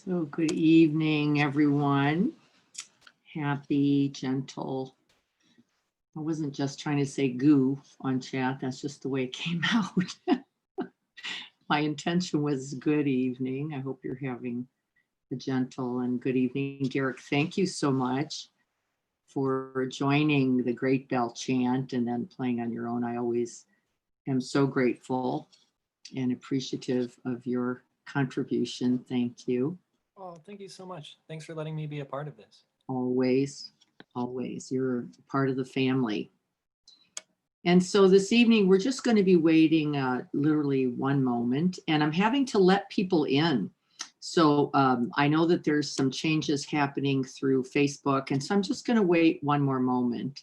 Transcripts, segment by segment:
So good evening, everyone. Happy, gentle. I wasn't just trying to say goo on chat. That's just the way it came out. My intention was good evening. I hope you're having a gentle and good evening. Derek, thank you so much for joining the Great Bell Chant and then playing on your own. I always am so grateful and appreciative of your contribution. Thank you. Oh, thank you so much. Thanks for letting me be a part of this. Always, always. You're part of the family. And so this evening, we're just going to be waiting literally one moment, and I'm having to let people in. So I know that there's some changes happening through Facebook, and so I'm just going to wait one more moment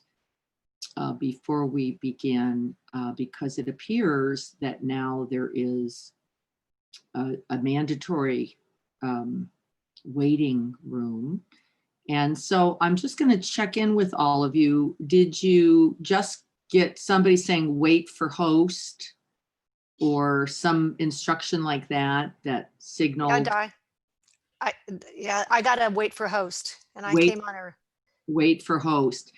before we begin, because it appears that now there is a mandatory waiting room. And so I'm just going to check in with all of you. Did you just get somebody saying wait for host or some instruction like that, that signaled? I gotta wait for host and I Wait. came on her. Wait for host.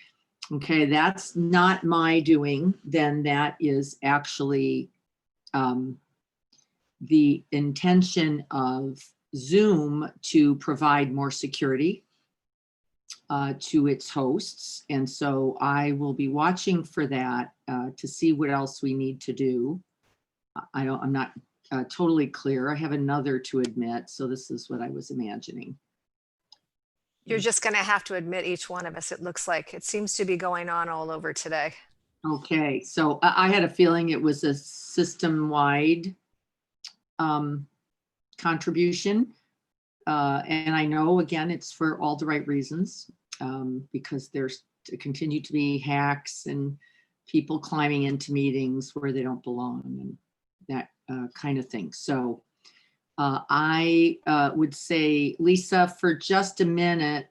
Okay, that's not my doing. Then that is actually the intention of Zoom to provide more security to its hosts. And so I will be watching for that to see what else we need to do. I'm not totally clear. I have another to admit. So this is what I was imagining. You're just gonna have to admit each one of us. It looks like it seems to be going on all over today. Okay, so I had a feeling it was a system-wide contribution. And I know, again, it's for all the right reasons, because there's continue to be hacks and people climbing into meetings where they don't belong and that kind of thing. So I would say, Lisa, for just a minute,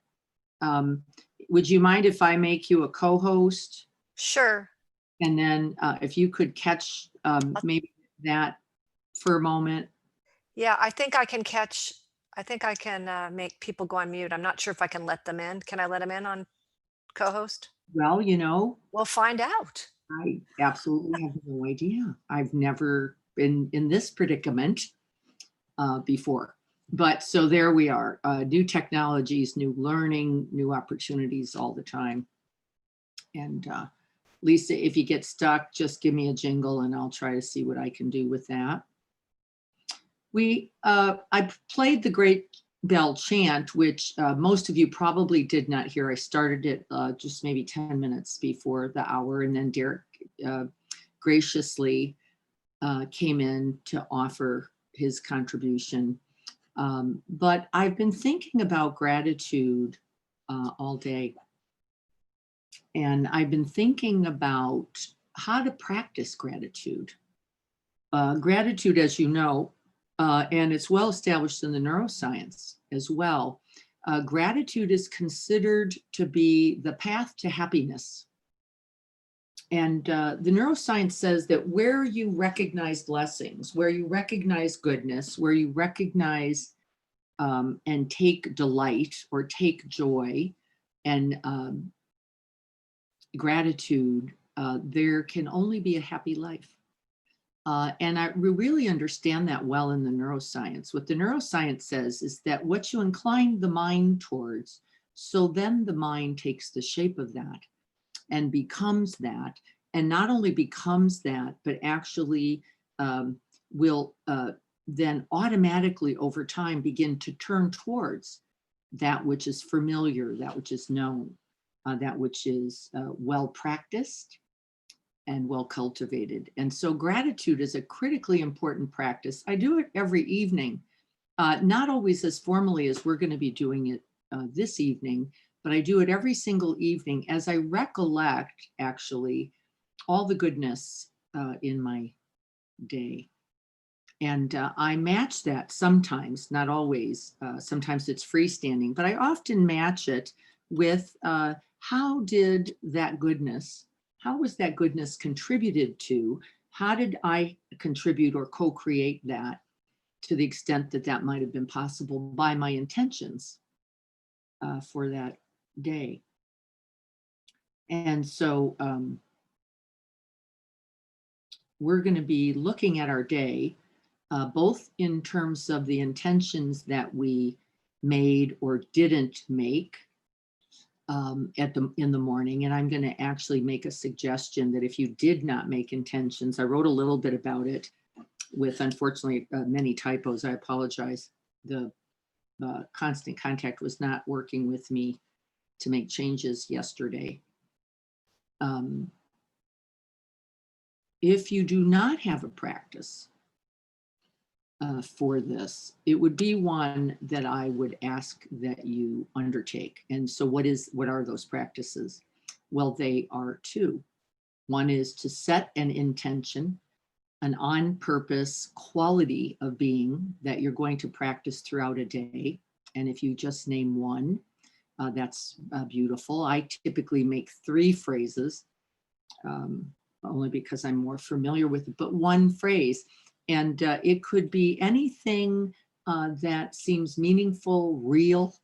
would you mind if I make you a co-host? Sure. And then if you could catch maybe that for a moment. Yeah, I think I can make people go on mute. I'm not sure if I can let them in. Can I let them in on co-host? Well, you know, We'll find out. I absolutely have no idea. I've never been in this predicament before. But so there we are, new technologies, new learning, new opportunities all the time. And Lisa, if you get stuck, just give me a jingle and I'll try to see what I can do with that. I played the Great Bell Chant, which most of you probably did not hear. I started it just maybe 10 minutes before the hour, and then Derek graciously came in to offer his contribution. But I've been thinking about gratitude all day. And I've been thinking about how to practice gratitude. Gratitude, as you know, and it's well established in the neuroscience as well. Gratitude is considered to be the path to happiness. And the neuroscience says that where you recognize blessings, where you recognize goodness, where you recognize and take delight or take joy and gratitude, there can only be a happy life. And we really understand that well in the neuroscience. What the neuroscience says is that what you incline the mind towards, so then the mind takes the shape of that and becomes that. And not only becomes that, but actually will then automatically over time begin to turn towards that which is familiar, that which is known, that which is well practiced and well cultivated. And so gratitude is a critically important practice. I do it every evening, not always as formally as we're going to be doing it this evening, but I do it every single evening as I recollect actually all the goodness in my day. And I match that sometimes, not always. Sometimes it's freestanding, but I often match it with how did that goodness, how was that goodness contributed to? How did I contribute or co-create that to the extent that that might have been possible by my intentions for that day. And so we're going to be looking at our day, both in terms of the intentions that we made or didn't make in the morning. And I'm going to actually make a suggestion that if you did not make intentions, I wrote a little bit about it with, unfortunately, many typos. I apologize. The constant contact was not working with me to make changes yesterday. If you do not have a practice for this, it would be one that I would ask that you undertake. And so what are those practices? Well, they are two. One is to set an intention, an on-purpose quality of being that you're going to practice throughout a day. And if you just name one, that's beautiful. I typically make 3 phrases, only because I'm more familiar with it, but one phrase. And it could be anything that seems meaningful, real,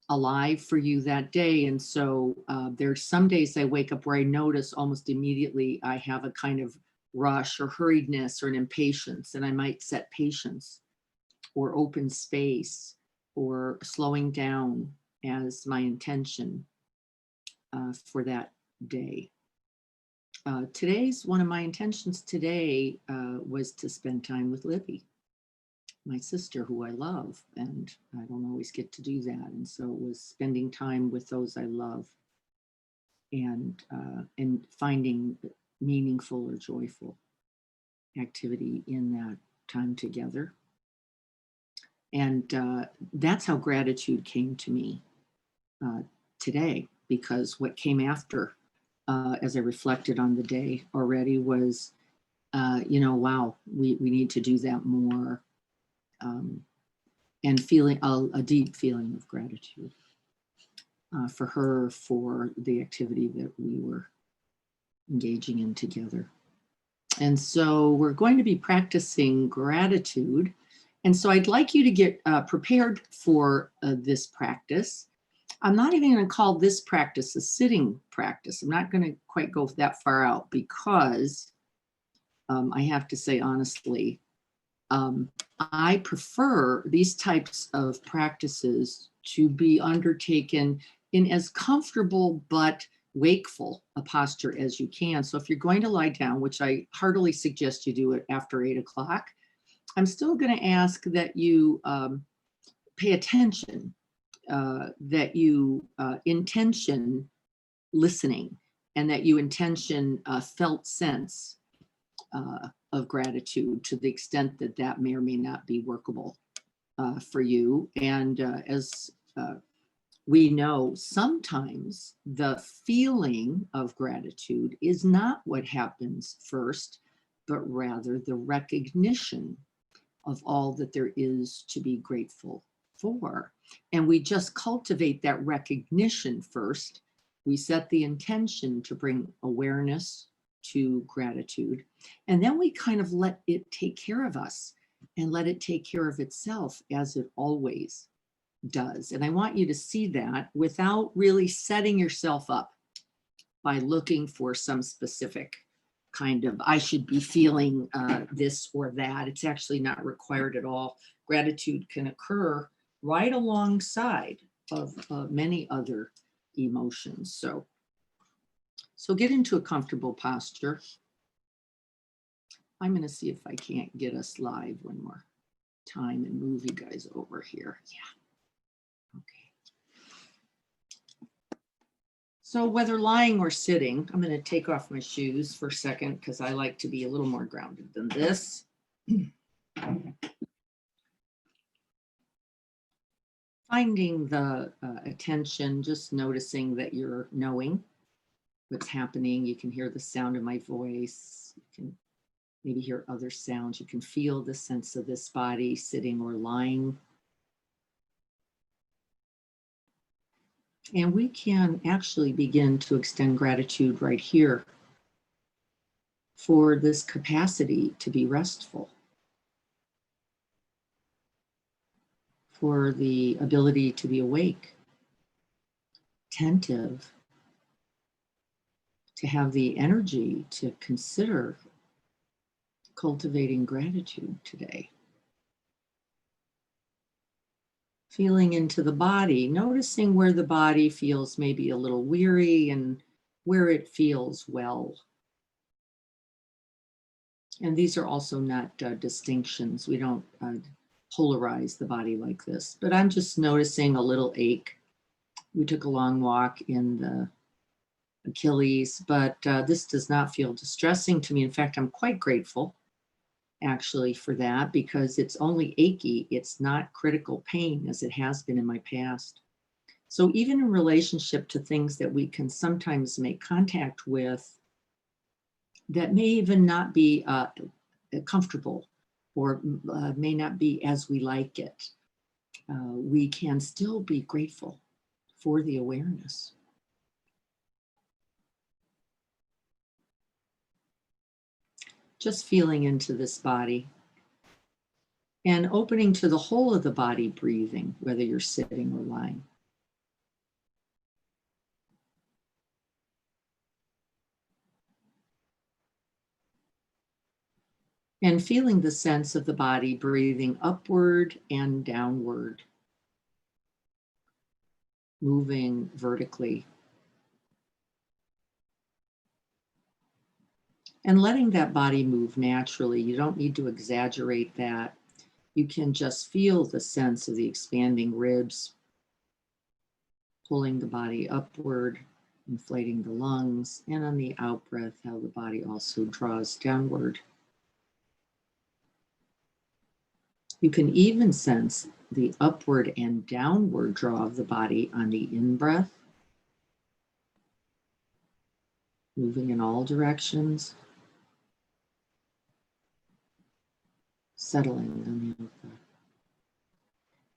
alive for you that day. And so there's some days I wake up where I notice almost immediately I have a kind of rush or hurriedness or an impatience, and I might set patience or open space or slowing down as my intention for that day. One of my intentions today was to spend time with Libby, my sister, who I love, and I don't always get to do that. And so it was spending time with those I love and finding meaningful or joyful activity in that time together. And that's how gratitude came to me today, because what came after, as I reflected on the day already, was, wow, we need to do that more, and feeling a deep feeling of gratitude for her, for the activity that we were engaging in together. And so we're going to be practicing gratitude. And so I'd like you to get prepared for this practice. I'm not even going to call this practice a sitting practice. I'm not going to quite go that far out, because I have to say honestly, I prefer these types of practices to be undertaken in as comfortable but wakeful a posture as you can. So if you're going to lie down, which I heartily suggest you do it after 8 o'clock, I'm still going to ask that you pay attention, that you intention listening, and that you intention felt sense of gratitude to the extent that that may or may not be workable for you. And as we know, sometimes the feeling of gratitude is not what happens first, but rather the recognition of all that there is to be grateful for. And we just cultivate that recognition first. We set the intention to bring awareness to gratitude, and then we kind of let it take care of us and let it take care of itself, as it always does. And I want you to see that without really setting yourself up by looking for some specific kind of, I should be feeling this or that. It's actually not required at all. Gratitude can occur right alongside of many other emotions. So get into a comfortable posture. I'm going to see if I can't get us live one more time and move you guys over here. Yeah. Okay. So whether lying or sitting, I'm going to take off my shoes for a second because I like to be a little more grounded than this. Finding the attention, just noticing that you're knowing what's happening. You can hear the sound of my voice. You can maybe hear other sounds. You can feel the sense of this body sitting or lying. And we can actually begin to extend gratitude right here for this capacity to be restful. for the ability to be awake, attentive, to have the energy to consider cultivating gratitude today. Feeling into the body, noticing where the body feels maybe a little weary and where it feels well. And these are also not distinctions. We don't polarize the body like this, but I'm just noticing a little ache. We took a long walk in the Achilles, but this does not feel distressing to me. In fact, I'm quite grateful actually for that, because it's only achy. It's not critical pain as it has been in my past. So even in relationship to things that we can sometimes make contact with that may even not be comfortable or may not be as we like it, we can still be grateful for the awareness. Just feeling into this body and opening to the whole of the body, breathing, whether you're sitting or lying. And feeling the sense of the body breathing upward and downward, moving vertically. And letting that body move naturally. You don't need to exaggerate that. You can just feel the sense of the expanding ribs, pulling the body upward, inflating the lungs, and on the out breath, how the body also draws downward. You can even sense the upward and downward draw of the body on the in-breath, moving in all directions, settling on the out-breath.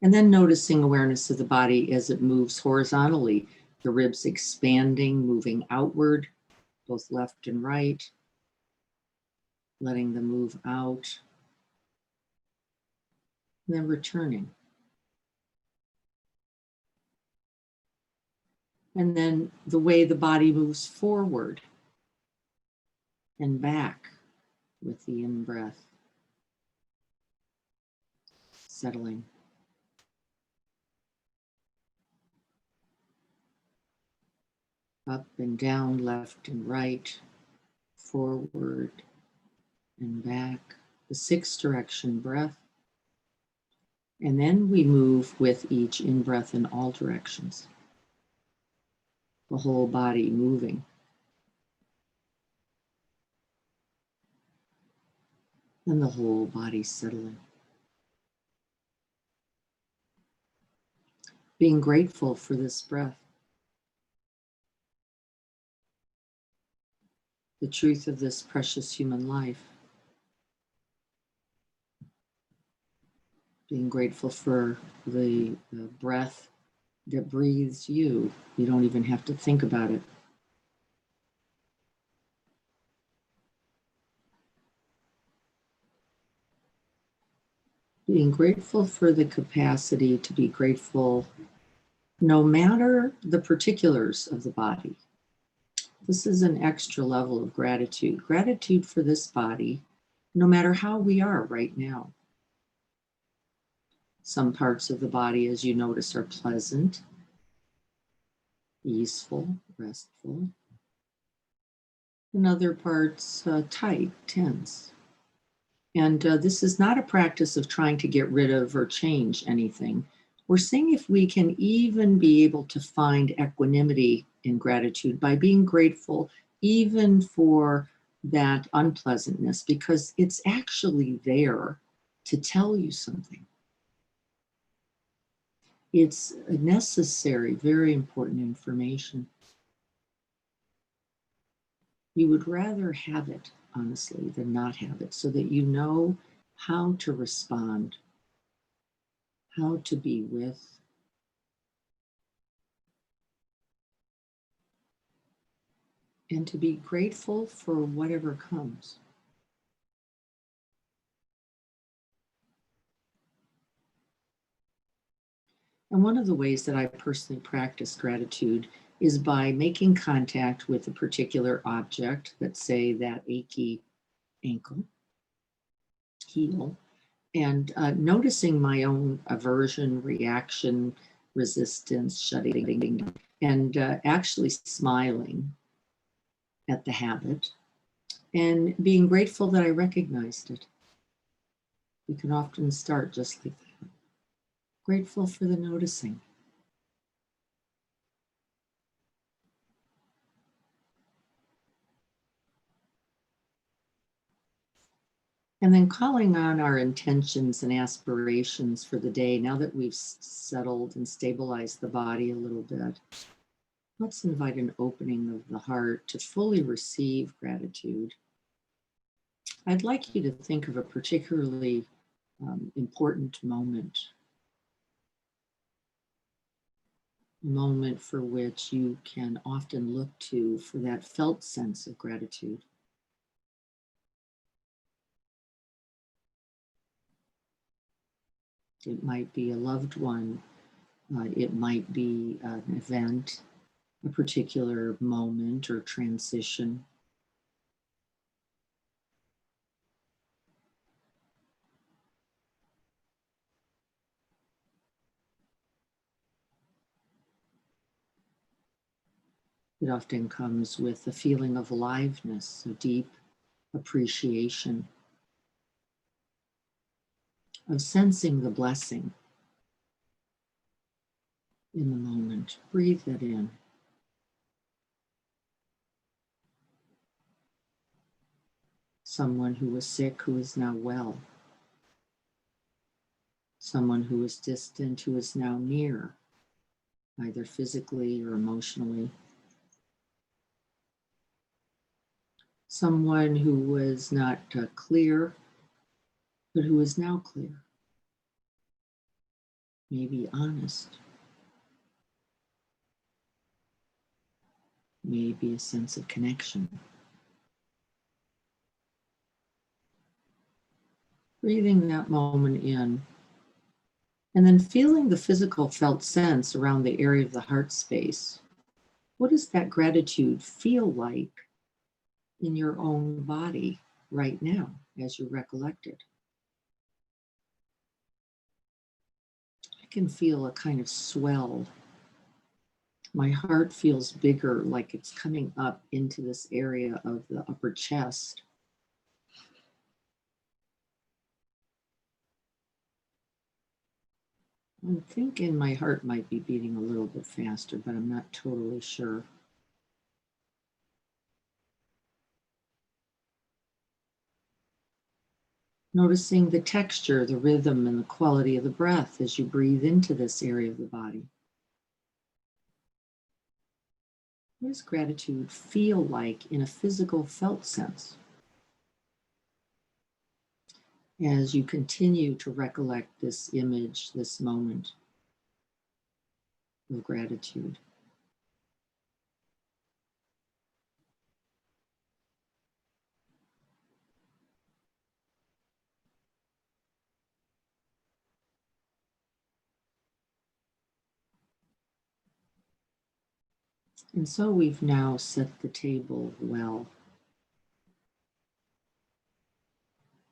And then noticing awareness of the body as it moves horizontally, the ribs expanding, moving outward, both left and right, letting them move out, and then returning. And then the way the body moves forward and back with the in-breath, settling. Up and down, left and right, forward and back, the 6 direction breath. And then we move with each in-breath in all directions. The whole body moving. And the whole body settling. Being grateful for this breath. The truth of this precious human life. Being grateful for the breath that breathes you. You don't even have to think about it. Being grateful for the capacity to be grateful no matter the particulars of the body. This is an extra level of gratitude. Gratitude for this body, no matter how we are right now. Some parts of the body, as you notice, are pleasant, easeful, restful. And other parts tight, tense. And this is not a practice of trying to get rid of or change anything. We're seeing if we can even be able to find equanimity in gratitude by being grateful even for that unpleasantness, because it's actually there to tell you something. It's a necessary, very important information. You would rather have it, honestly, than not have it, so that you know how to respond, how to be with, and to be grateful for whatever comes. And one of the ways that I personally practice gratitude is by making contact with a particular object, let's say that achy ankle, heel, and noticing my own aversion, reaction, resistance, shutting, and actually smiling at the habit and being grateful that I recognized it. We can often start just like that. Grateful for the noticing. And then calling on our intentions and aspirations for the day. Now that we've settled and stabilized the body a little bit, let's invite an opening of the heart to fully receive gratitude. I'd like you to think of a particularly important moment for which you can often look to for that felt sense of gratitude. It might be a loved one. It might be an event, a particular moment or transition. It often comes with a feeling of aliveness, a deep appreciation, of sensing the blessing in the moment. Breathe that in. Someone who was sick who is now well. Someone who was distant who is now near, either physically or emotionally. Someone who was not clear, but who is now clear. Maybe honest. Maybe a sense of connection. Breathing that moment in, and then feeling the physical felt sense around the area of the heart space. What does that gratitude feel like in your own body right now as you recollect it? I can feel a kind of swell. My heart feels bigger, like it's coming up into this area of the upper chest. I'm thinking my heart might be beating a little bit faster, but I'm not totally sure. Noticing the texture, the rhythm, and the quality of the breath as you breathe into this area of the body. What does gratitude feel like in a physical felt sense? As you continue to recollect this image, this moment of gratitude. And so we've now set the table well.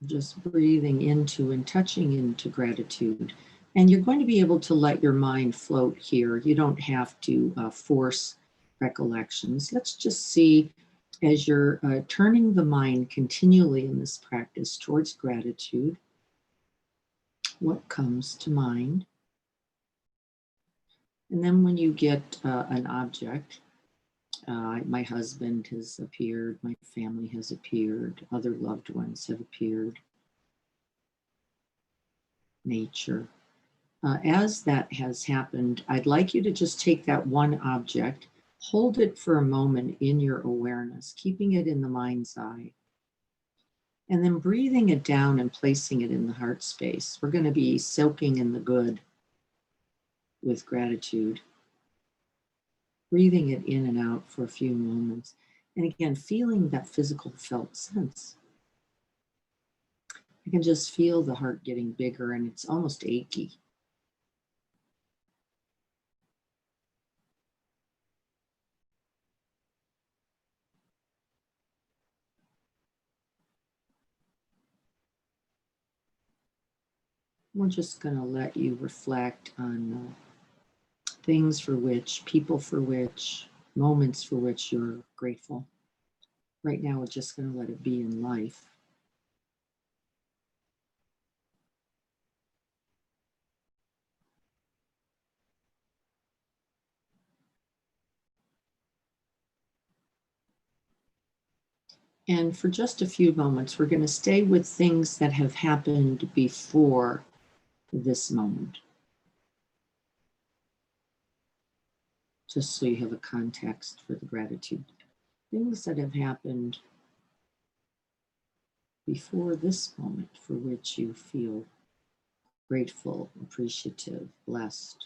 Just breathing into and touching into gratitude. And you're going to be able to let your mind float here. You don't have to force recollections. Let's just see, as you're turning the mind continually in this practice towards gratitude, what comes to mind. And then when you get an object, my husband has appeared, my family has appeared, other loved ones have appeared, nature. As that has happened, I'd like you to just take that one object, hold it for a moment in your awareness, keeping it in the mind's eye, and then breathing it down and placing it in the heart space. We're going to be soaking in the good with gratitude. Breathing it in and out for a few moments. And again, feeling that physical felt sense. I can just feel the heart getting bigger and it's almost achy. We're just going to let you reflect on things for which, people for which, moments for which you're grateful. Right now, we're just going to let it be in life. And for just a few moments, we're going to stay with things that have happened before this moment, just so you have a context for the gratitude. Things that have happened before this moment for which you feel grateful, appreciative, blessed.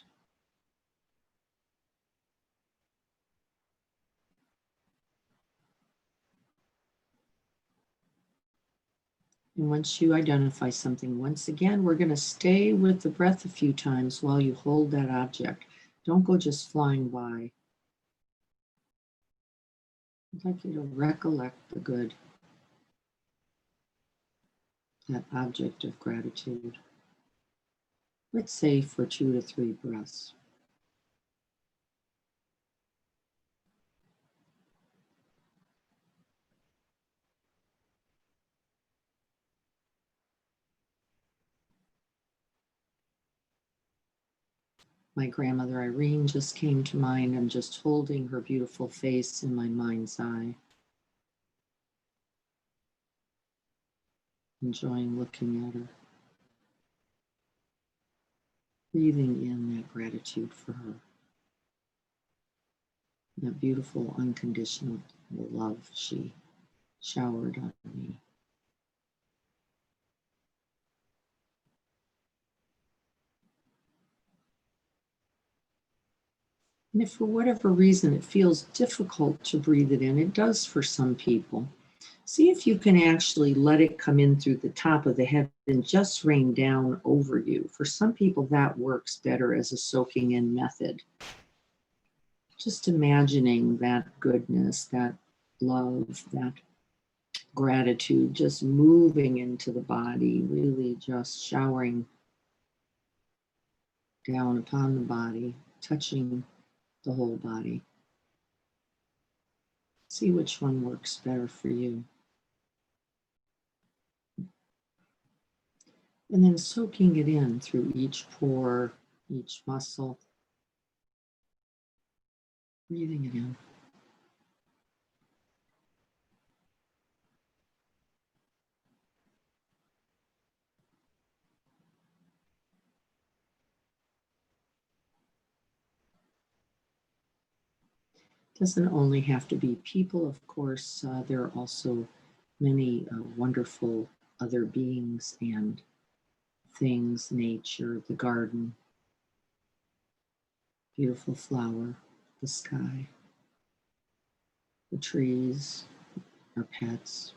And once you identify something, once again, we're going to stay with the breath a few times while you hold that object. Don't go just flying by. I'd like you to recollect the good, that object of gratitude. Let's say for 2 to 3 breaths. My grandmother Irene just came to mind. I'm just holding her beautiful face in my mind's eye. Enjoying looking at her. Breathing in that gratitude for her. That beautiful unconditional love she showered on me. And if for whatever reason it feels difficult to breathe it in, it does for some people. See if you can actually let it come in through the top of the head and just rain down over you. For some people, that works better as a soaking in method. Just imagining that goodness, that love, that gratitude just moving into the body, really just showering down upon the body, touching the whole body. See which one works better for you. And then soaking it in through each pore, each muscle. Breathing it in. Doesn't only have to be people, of course. There are also many wonderful other beings and things, nature, the garden, beautiful flower, the sky, the trees, our pets.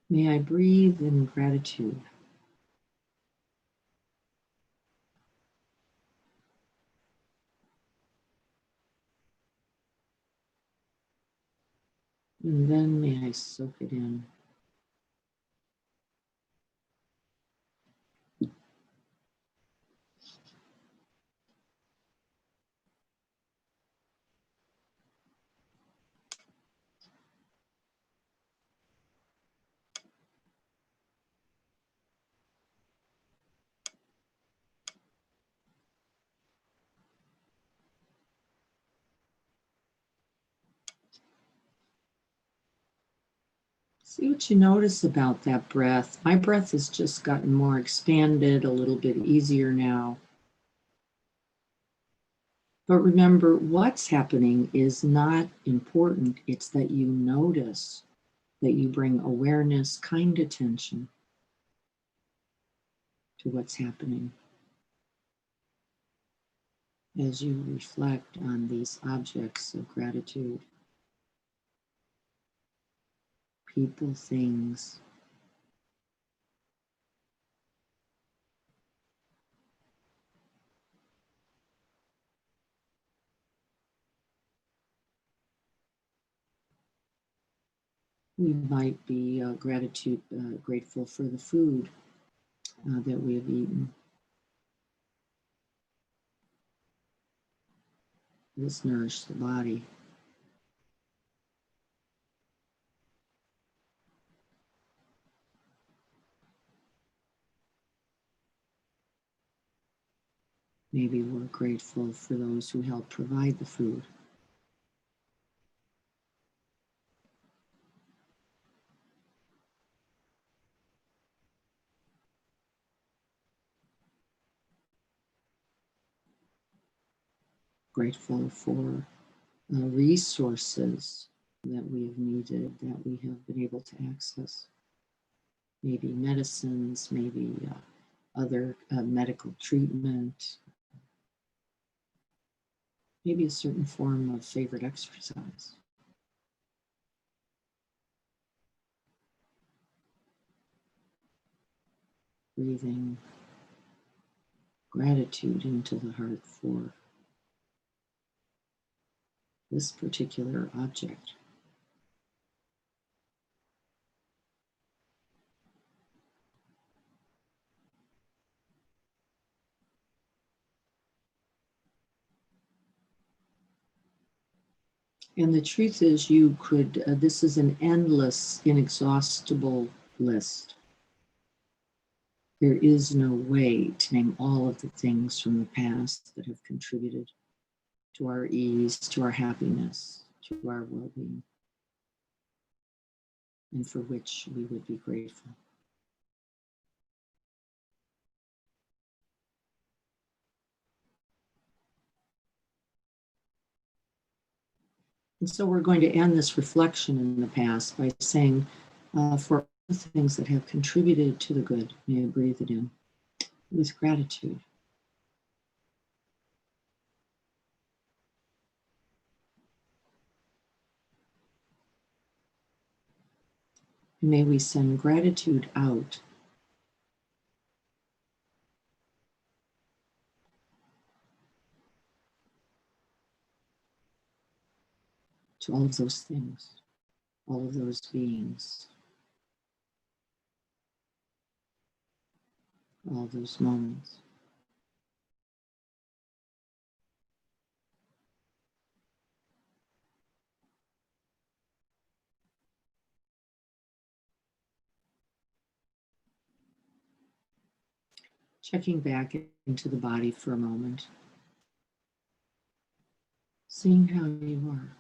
May I breathe in gratitude. And then may I soak it in. See what you notice about that breath. My breath has just gotten more expanded, a little bit easier now. But remember, what's happening is not important. It's that you notice, that you bring awareness, kind attention to what's happening. as you reflect on these objects of gratitude, people, things, we might be grateful for the food that we have eaten. This nourished the body. Maybe we're grateful for those who helped provide the food. Grateful for resources that we have needed, that we have been able to access. Maybe medicines, maybe other medical treatment, maybe a certain form of favorite exercise. Breathing gratitude into the heart for this particular object. And the truth is, you could, this is an endless, inexhaustible list. There is no way to name all of the things from the past that have contributed to our ease, to our happiness, to our well-being, and for which we would be grateful. And so we're going to end this reflection in the past by saying, for all the things that have contributed to the good, may I breathe it in with gratitude. And may we send gratitude out to all of those things, all of those beings, all those moments. Checking back into the body for a moment, seeing how you are,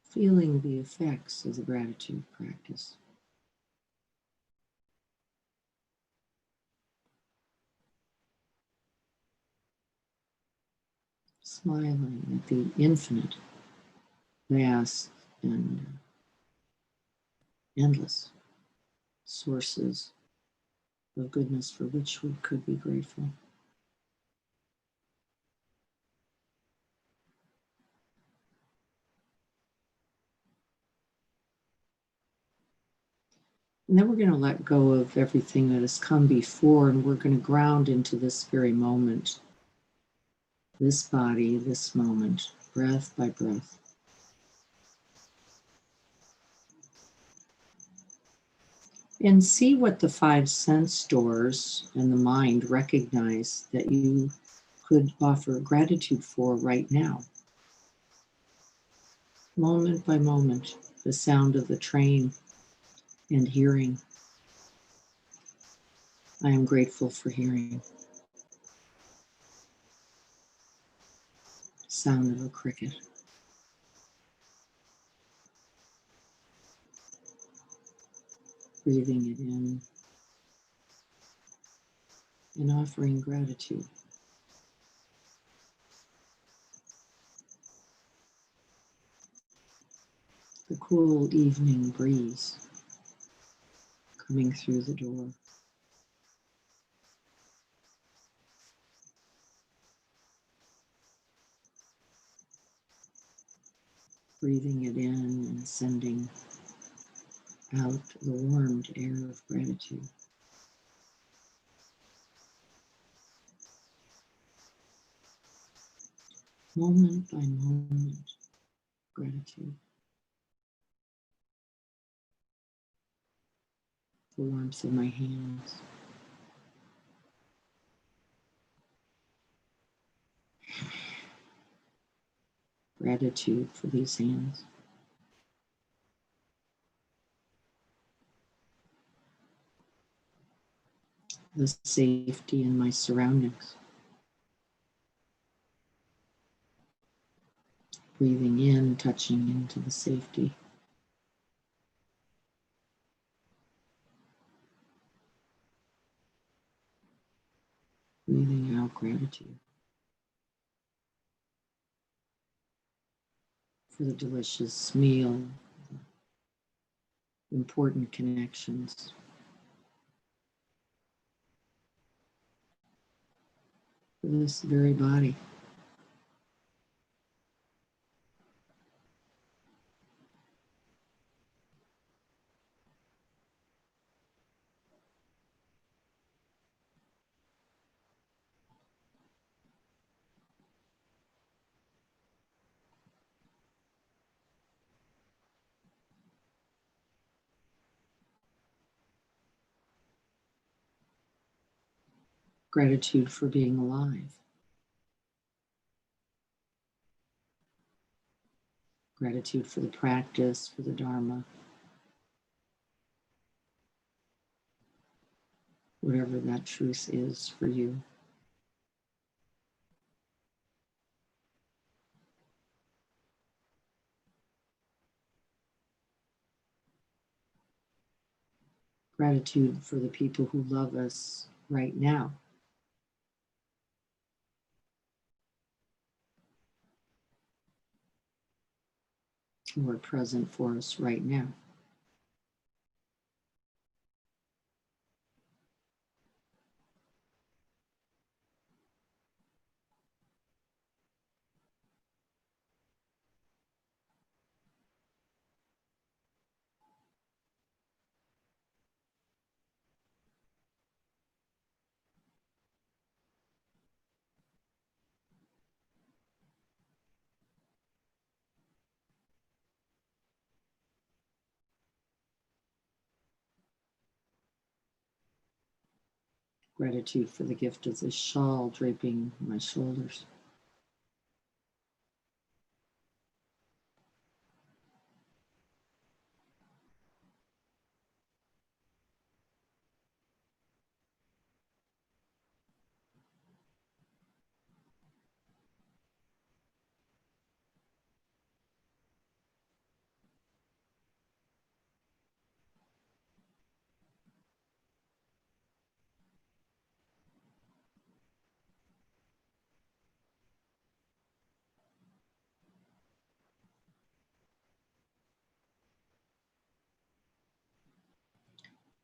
feeling the effects of the gratitude practice. Smiling at the infinite, vast, and endless sources of goodness for which we could be grateful. And then we're going to let go of everything that has come before, and we're going to ground into this very moment, this body, this moment, breath by breath. And see what the 5 sense doors and the mind recognize that you could offer gratitude for right now. Moment by moment, the sound of the train and hearing. I am grateful for hearing. Sound of a cricket. Breathing it in and offering gratitude. The cool evening breeze coming through the door. breathing it in and sending out the warmed air of gratitude. Moment by moment, gratitude. The warmth of my hands. Gratitude for these hands. The safety in my surroundings. Breathing in, touching into the safety. Breathing out gratitude for the delicious meal, important connections. For this very body. Gratitude for being alive. Gratitude for the practice, for the Dharma. Whatever that truth is for you. Gratitude for the people who love us right now. Who are present for us right now. Gratitude for the gift of this shawl draping my shoulders.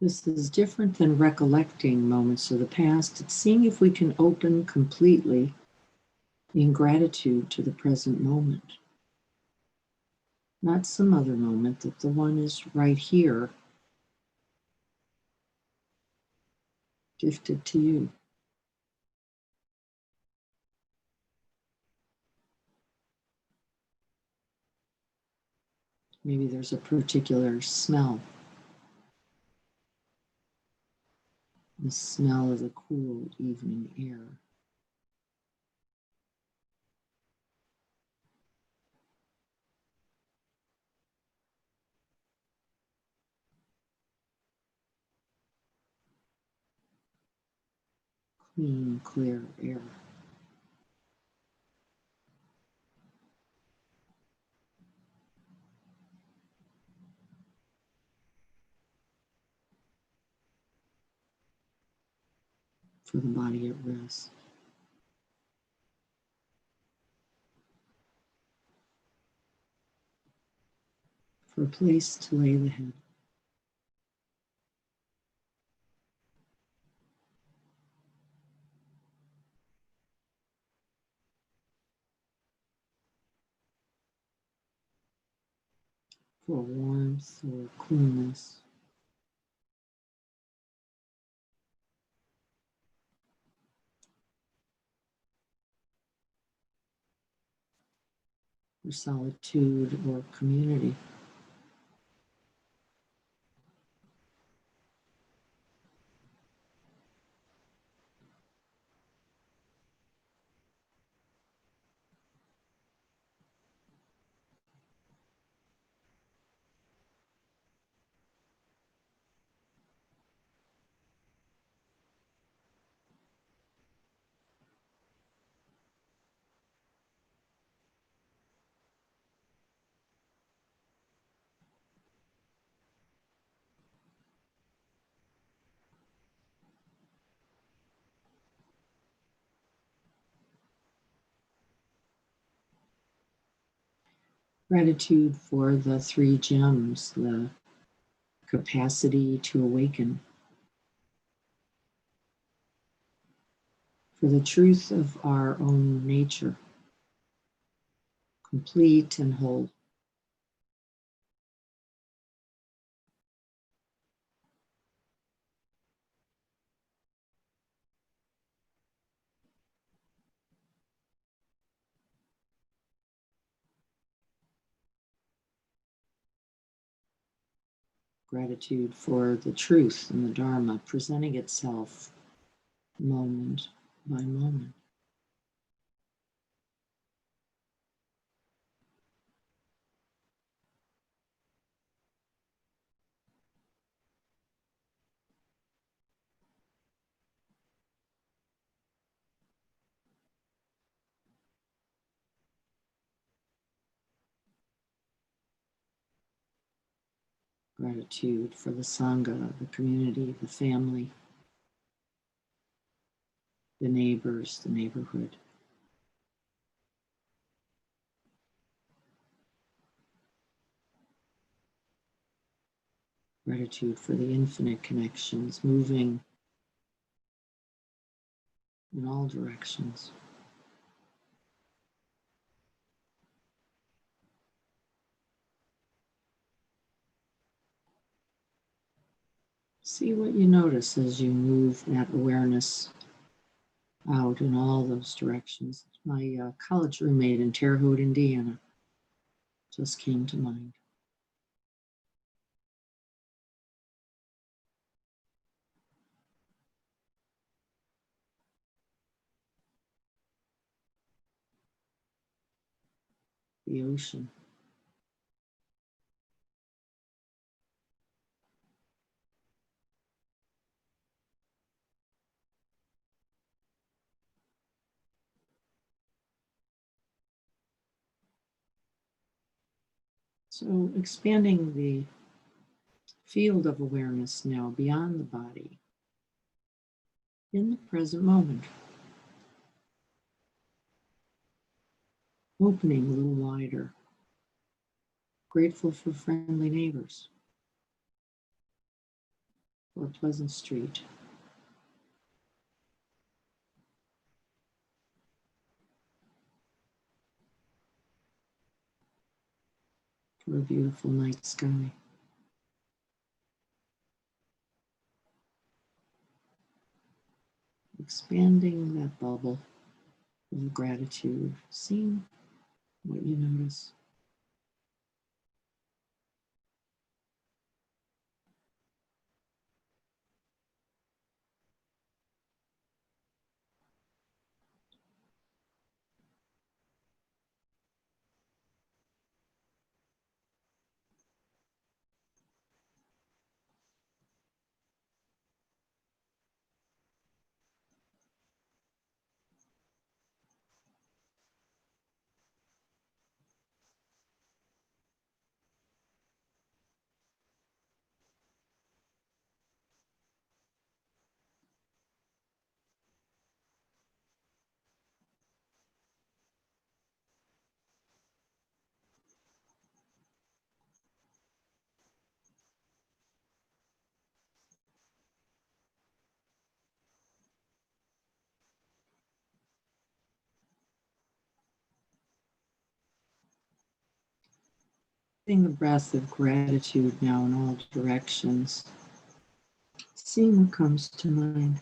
This is different than recollecting moments of the past. It's seeing if we can open completely in gratitude to the present moment. Not some other moment, that the one is right here, gifted to you. Maybe there's a particular smell. The smell of the cool evening air. Clean, clear air. For the body at rest. For a place to lay the head. for warmth or coolness. For solitude or community. Gratitude for the three gems, the capacity to awaken, for the truth of our own nature, complete and whole. Gratitude for the truth and the Dharma presenting itself moment by moment. Gratitude for the Sangha, the community, the family, the neighbors, the neighborhood. Gratitude for the infinite connections moving in all directions. See what you notice as you move that awareness out in all those directions. My college roommate in Terre Haute, Indiana, just came to mind. The ocean. So expanding the field of awareness now beyond the body, in the present moment. Opening a little wider. Grateful for friendly neighbors, for a pleasant street, for a beautiful night sky. Expanding that bubble of gratitude, seeing what you notice. Feeling the breath of gratitude now in all directions. Seeing what comes to mind.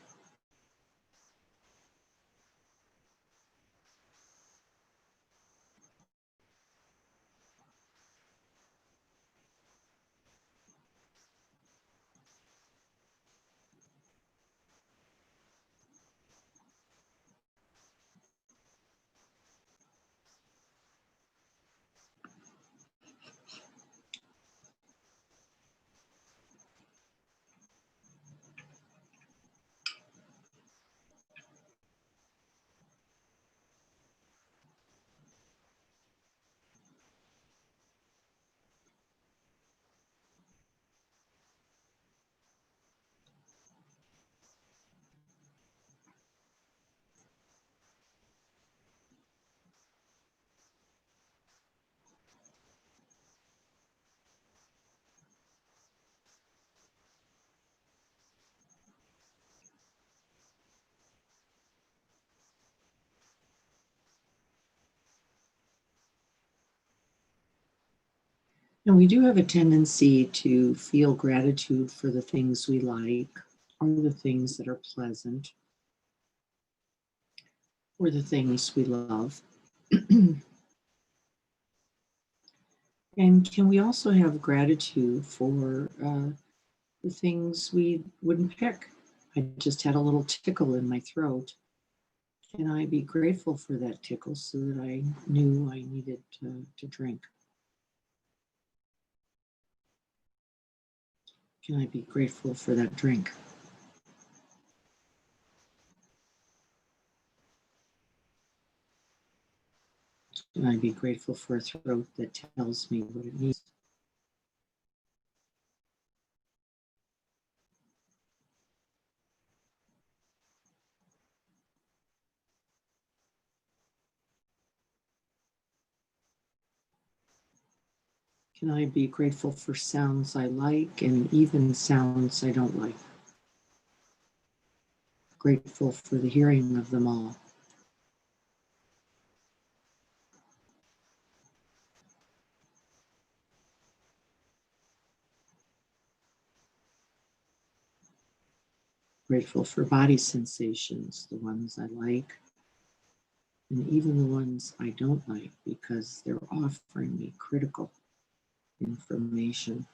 And we do have a tendency to feel gratitude for the things we like, or the things that are pleasant, or the things we love. And can we also have gratitude for the things we wouldn't pick? I just had a little tickle in my throat. Can I be grateful for that tickle so that I knew I needed to drink? Can I be grateful for that drink? Can I be grateful for a throat that tells me what it needs? Can I be grateful for sounds I like and even sounds I don't like? Grateful for the hearing of them all. Grateful for body sensations, the ones I like, and even the ones I don't like, because they're offering me critical information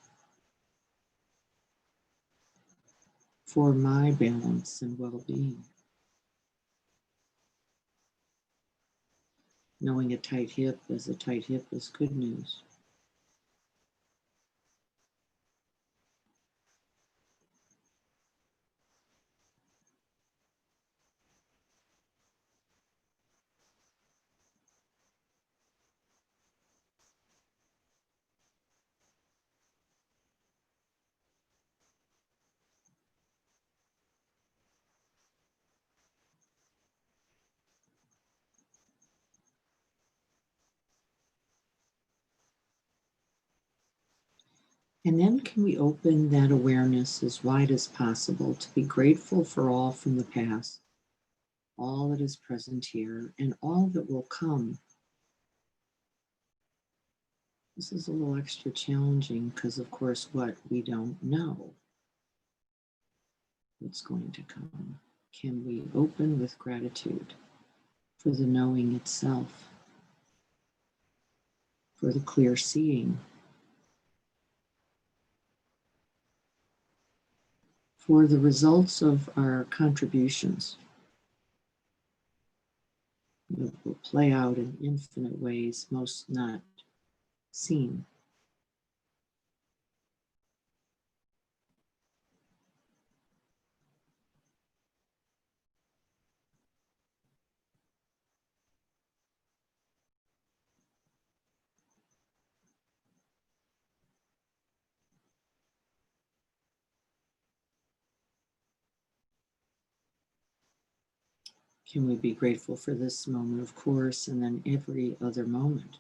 for my balance and well-being. Knowing a tight hip is good news. And then can we open that awareness as wide as possible to be grateful for all from the past, all that is present here, and all that will come. This is a little extra challenging because, of course, what we don't know what's going to come. Can we open with gratitude for the knowing itself, for the clear seeing, for the results of our contributions that will play out in infinite ways, most not seen. Can we be grateful for this moment, of course, and then every other moment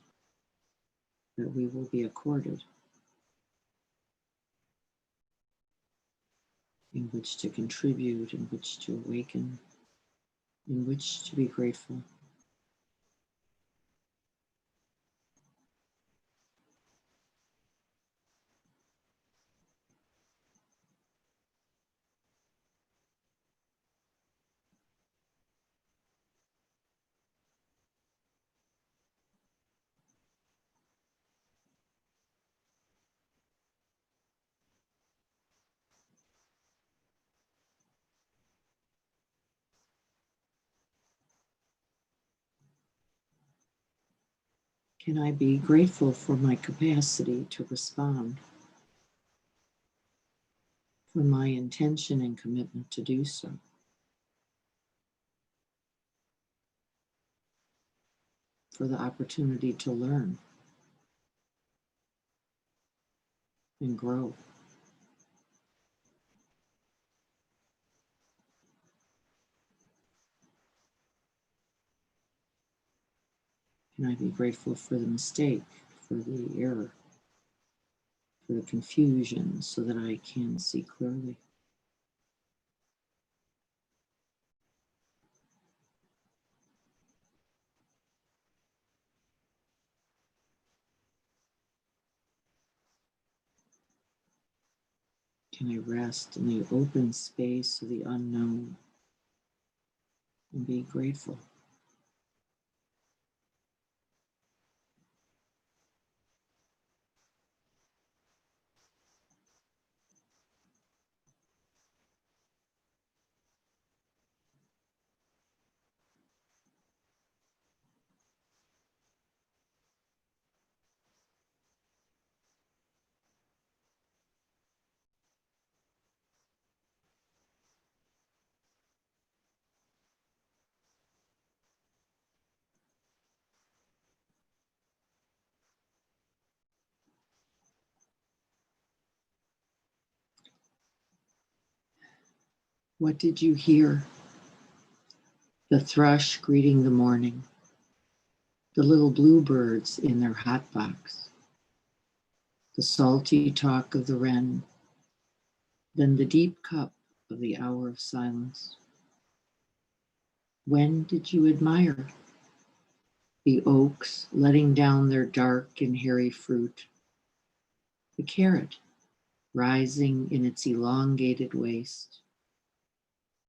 that we will be accorded in which to contribute, in which to awaken, in which to be grateful. Can I be grateful for my capacity to respond, for my intention and commitment to do so? For the opportunity to learn and grow. Can I be grateful for the mistake, for the error, for the confusion, so that I can see clearly? Can I rest in the open space of the unknown and be grateful? What did you hear? The thrush greeting the morning, the little bluebirds in their hot box, the salty talk of the wren, then the deep cup of the hour of silence. When did you admire the oaks letting down their dark and hairy fruit, the carrot rising in its elongated waist,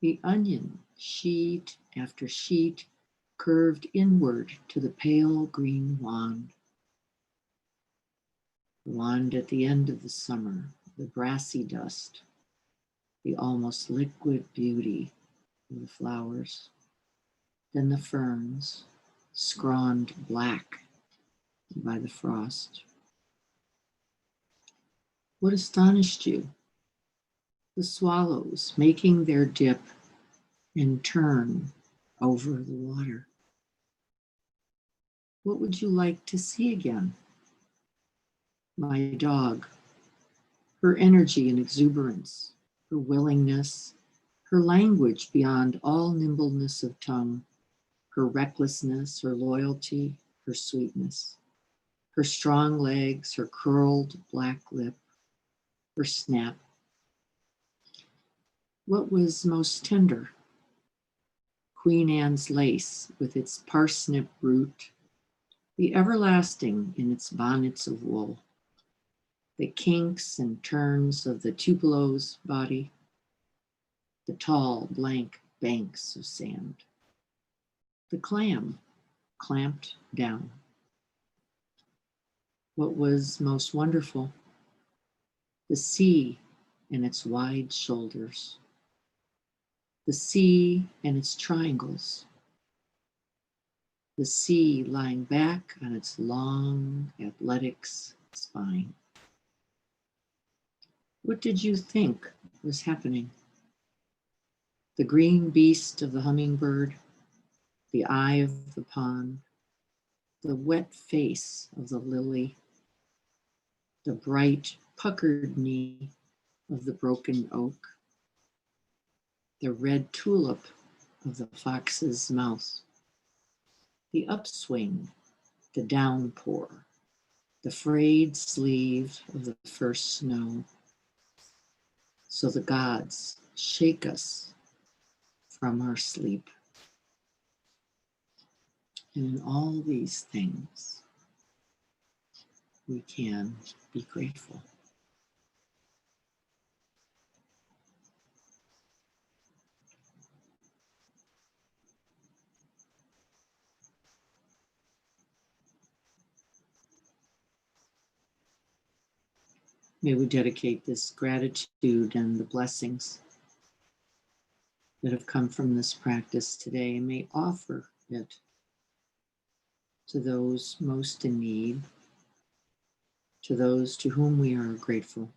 the onion sheet after sheet curved inward to the pale green wand? The wand at the end of the summer, the brassy dust, the almost liquid beauty of the flowers, then the ferns, scrawled black by the frost. What astonished you? The swallows making their dip and turn over the water. What would you like to see again? My dog, her energy and exuberance, her willingness, her language beyond all nimbleness of tongue, her recklessness, her loyalty, her sweetness, her strong legs, her curled black lip, her snap. What was most tender? Queen Anne's lace with its parsnip root, the everlasting in its bonnets of wool, the kinks and turns of the tupelo's body, the tall blank banks of sand, the clam clamped down. What was most wonderful? The sea and its wide shoulders, the sea and its triangles, the sea lying back on its long athletic spine. What did you think was happening? The green beast of the hummingbird, the eye of the pond, the wet face of the lily, the bright puckered knee of the broken oak, the red tulip of the fox's mouth, the upswing, the downpour, the frayed sleeve of the first snow. So the gods shake us from our sleep. And in all these things, we can be grateful. May we dedicate this gratitude and the blessings that have come from this practice today, and may offer it to those most in need, to those to whom we are grateful.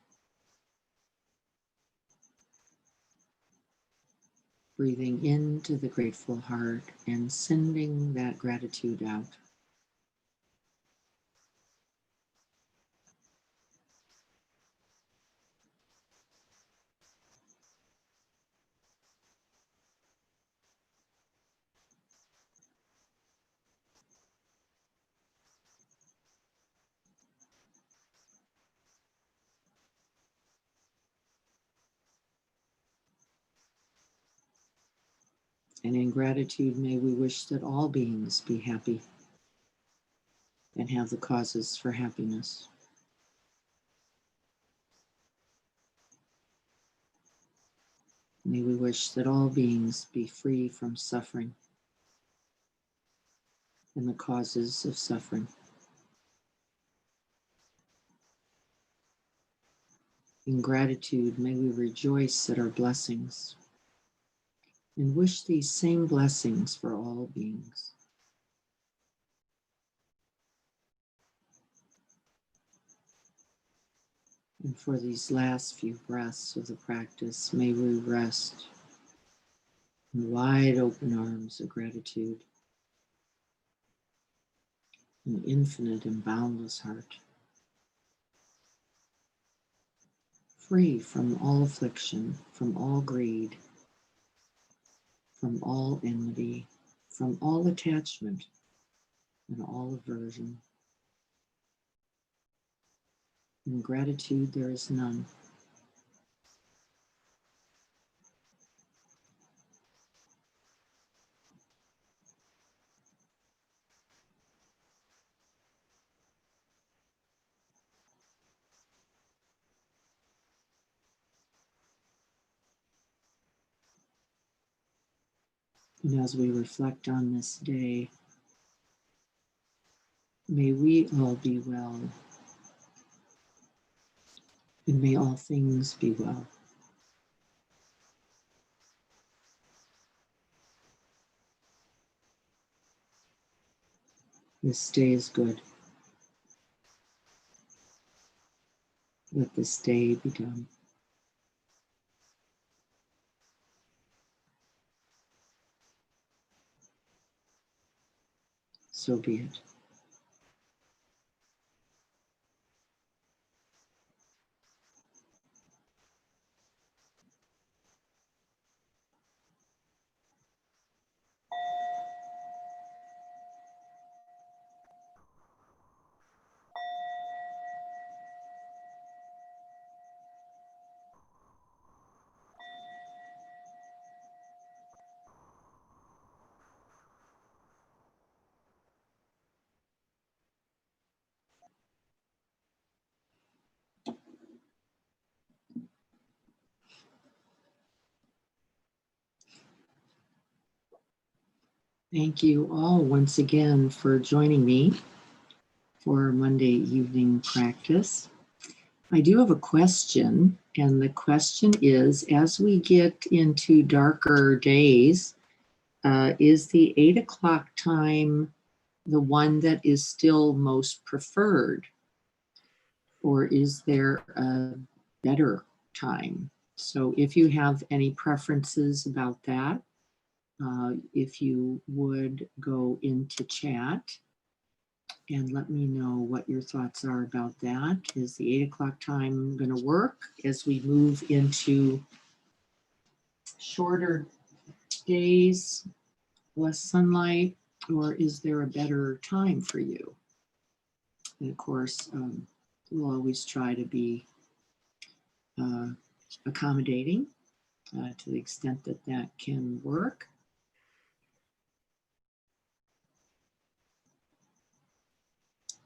Breathing into the grateful heart and sending that gratitude out. And in gratitude, may we wish that all beings be happy and have the causes for happiness. May we wish that all beings be free from suffering and the causes of suffering. In gratitude, may we rejoice at our blessings and wish these same blessings for all beings. And for these last few breaths of the practice, may we rest in wide open arms of gratitude, an infinite and boundless heart, free from all affliction, from all greed, from all enmity, from all attachment and all aversion. In gratitude, there is none. And as we reflect on this day, may we all be well, and may all things be well. This day is good. Let this day be done. So be it. Thank you all once again for joining me for Monday evening practice. I do have a question, and the question is, as we get into darker days, is the 8 o'clock time the one that is still most preferred? Or is there a better time? So if you have any preferences about that, if you would go into chat and let me know what your thoughts are about that. Is the 8 o'clock time going to work as we move into shorter days, less sunlight, or is there a better time for you? And of course, we'll always try to be accommodating to the extent that that can work.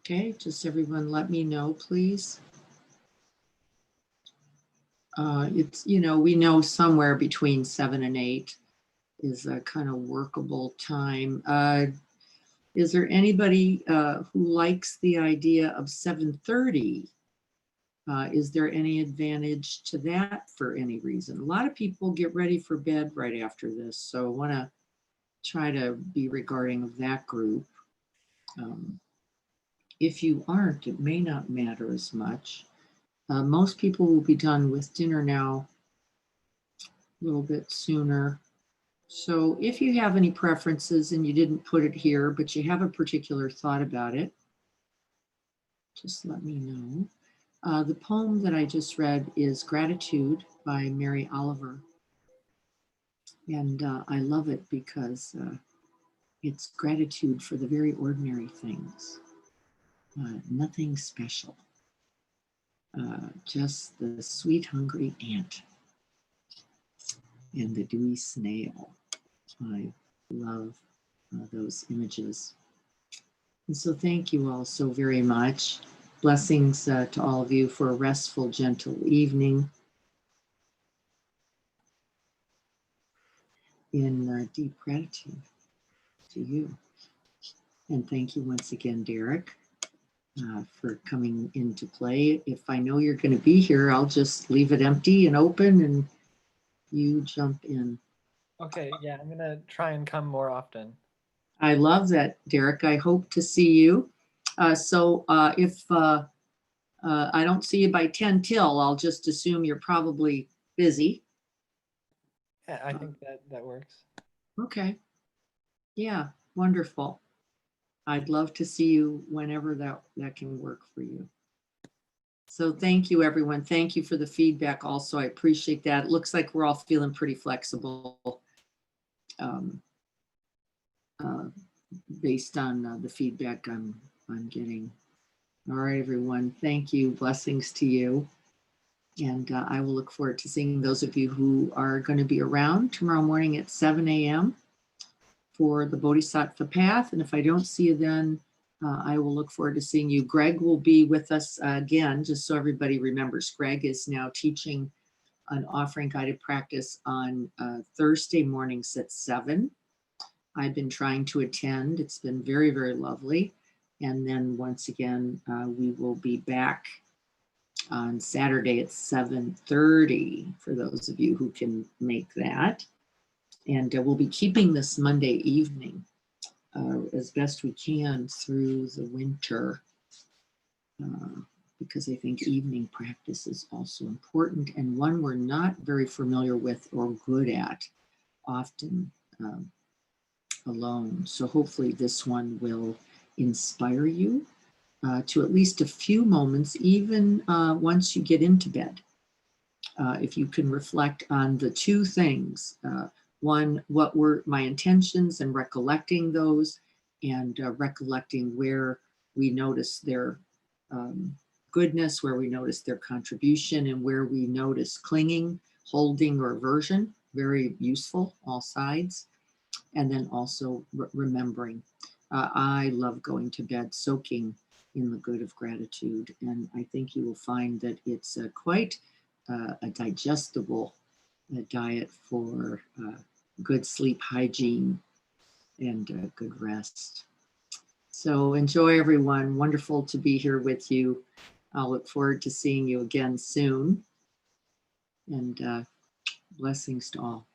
Okay, just everyone let me know, please. It's, we know somewhere between 7 and 8 is a kind of workable time. Is there anybody who likes the idea of 7:30? Is there any advantage to that for any reason? A lot of people get ready for bed right after this, so I want to try to be regarding of that group. If you aren't, it may not matter as much. Most people will be done with dinner now a little bit sooner. So if you have any preferences and you didn't put it here, but you have a particular thought about it, just let me know. The poem that I just read is Gratitude by Mary Oliver. And I love it because it's gratitude for the very ordinary things. Nothing special. Just the sweet, hungry ant and the dewy snail. I love those images. And so thank you all so very much. Blessings to all of you for a restful, gentle evening in deep gratitude to you. And thank you once again, Derek, for coming into play. If I know you're going to be here, I'll just leave it empty and open and you jump in. Okay, yeah, I'm gonna try and come more often. I love that, Derek. I hope to see you. If I don't see you by 10 till, I'll just assume you're probably busy. Yeah, I think that works. Okay. Yeah, wonderful. I'd love to see you whenever that can work for you. So thank you, everyone. Thank you for the feedback also. I appreciate that. It looks like we're all feeling pretty flexible based on the feedback I'm getting. All right, everyone. Thank you. Blessings to you. And I will look forward to seeing those of you who are going to be around tomorrow morning at 7 a.m. for the Bodhisattva Path. And if I don't see you then, I will look forward to seeing you. Greg will be with us again, just so everybody remembers. Greg is now teaching an offering guided practice on Thursday mornings at 7. I've been trying to attend. It's been very, very lovely. And then once again, we will be back on Saturday at 7:30 for those of you who can make that. And we'll be keeping this Monday evening as best we can through the winter because I think evening practice is also important and one we're not very familiar with or good at often alone. So hopefully this one will inspire you to at least a few moments, even once you get into bed. If you can reflect on the two things, one, what were my intentions and recollecting those, and recollecting where we notice their goodness, where we notice their contribution, and where we notice clinging, holding, or aversion. Very useful, all sides. And then also remembering. I love going to bed soaking in the good of gratitude, and I think you will find that it's quite a digestible diet for good sleep hygiene and good rest. So enjoy, everyone. Wonderful to be here with you. I'll look forward to seeing you again soon. And blessings to all.